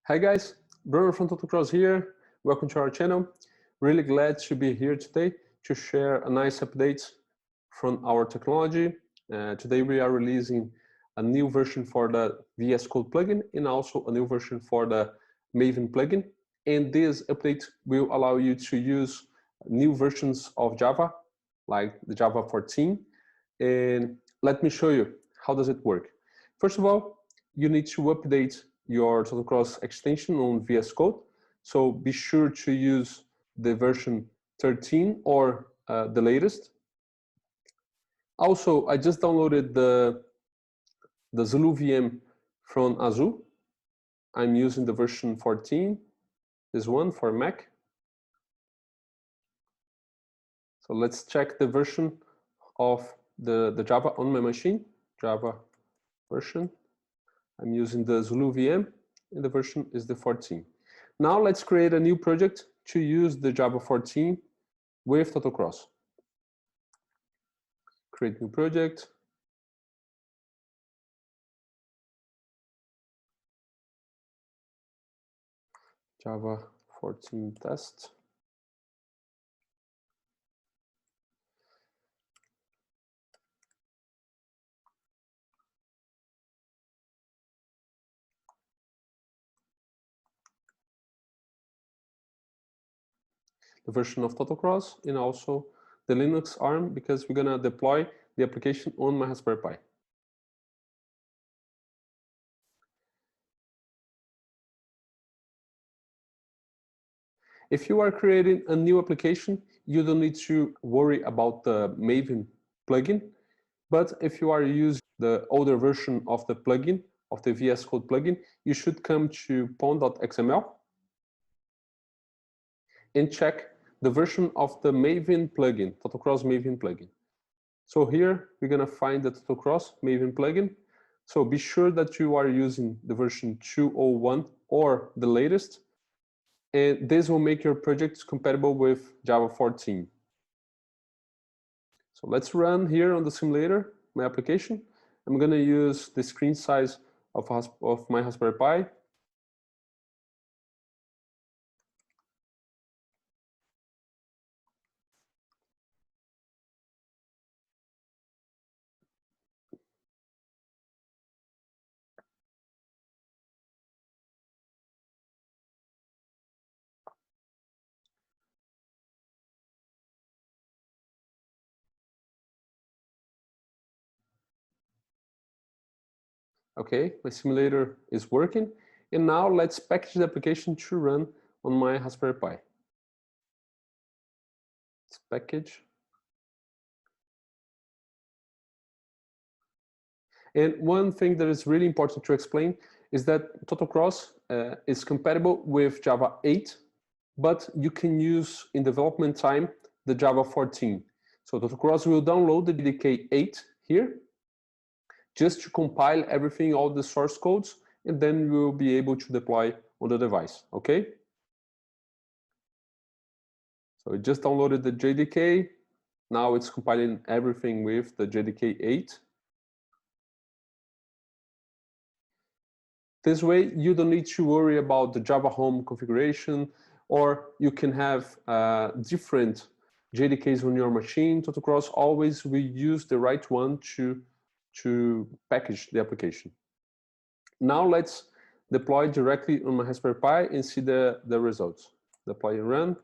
Hi guys, Bruno from totalcross here. Welcome to our channel. Really glad to be here today to share a nice update from our technology. Today we are releasing a new version for the VSCode plugin and also a new version for the Maven plugin. And this update will allow you to use new versions of Java, like the Java 14. And let me show you how does it work. First of all, you need to update your totalcross extension on VSCode. So be sure to use the version 13 or the latest. Also, I just downloaded the Zulu VM from Azul. I'm using the version 14, this one for Mac. So let's check the version of the Java on my machine, Java version. I'm using the Zulu VM, and the version is the 14. Now let's create a new project to use the Java 14 with totalcross. Create new project. Java 14 test. The version of totalcross and also the linuxarm, because we're gonna deploy the application on my Raspberry Pi. If you are creating a new application, you don't need to worry about the Maven plugin. But if you are using the older version of the plugin, of the VSCode plugin, you should come to pom.xml and check the version of the Maven plugin, totalcross-maven plugin. So here we're gonna find the totalcross-maven plugin. So be sure that you are using the version 2.01 or the latest, and this will make your projects compatible with Java 14. So let's run here on the simulator, my application. I'm gonna use the screen size of my Raspberry Pi. Okay, my simulator is working. And now let's package the application to run on my Raspberry Pi. Let's package. And one thing that is really important to explain is that totalcross is compatible with Java 8, but you can use in development time the Java 14. So totalcross will download the JDK 8 here, just to compile everything, all the source codes, and then we will be able to deploy on the device, okay? So it just downloaded the JDK. Now it's compiling everything with the JDK 8. This way, you don't need to worry about the Java home configuration, or you can have different JDKs on your machine. Totalcross always will use the right one to package the application. Now let's deploy directly on my Raspberry Pi and see the results. Deploy and run.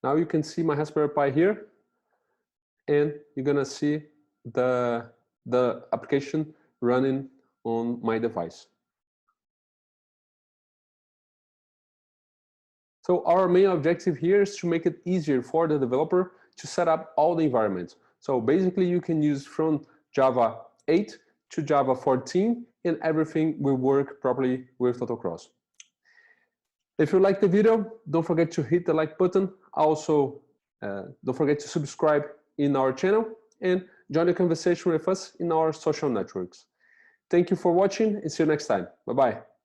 Now you can see my Raspberry Pi here, and you're gonna see the application running on my device. So our main objective here is to make it easier for the developer to set up all the environments. So basically you can use from Java 8 to Java 14 and everything will work properly with totalcross. If you like the video, don't forget to hit the like button. Also, don't forget to subscribe in our channel and join the conversation with us in our social networks. Thank you for watching and see you next time. Bye-bye.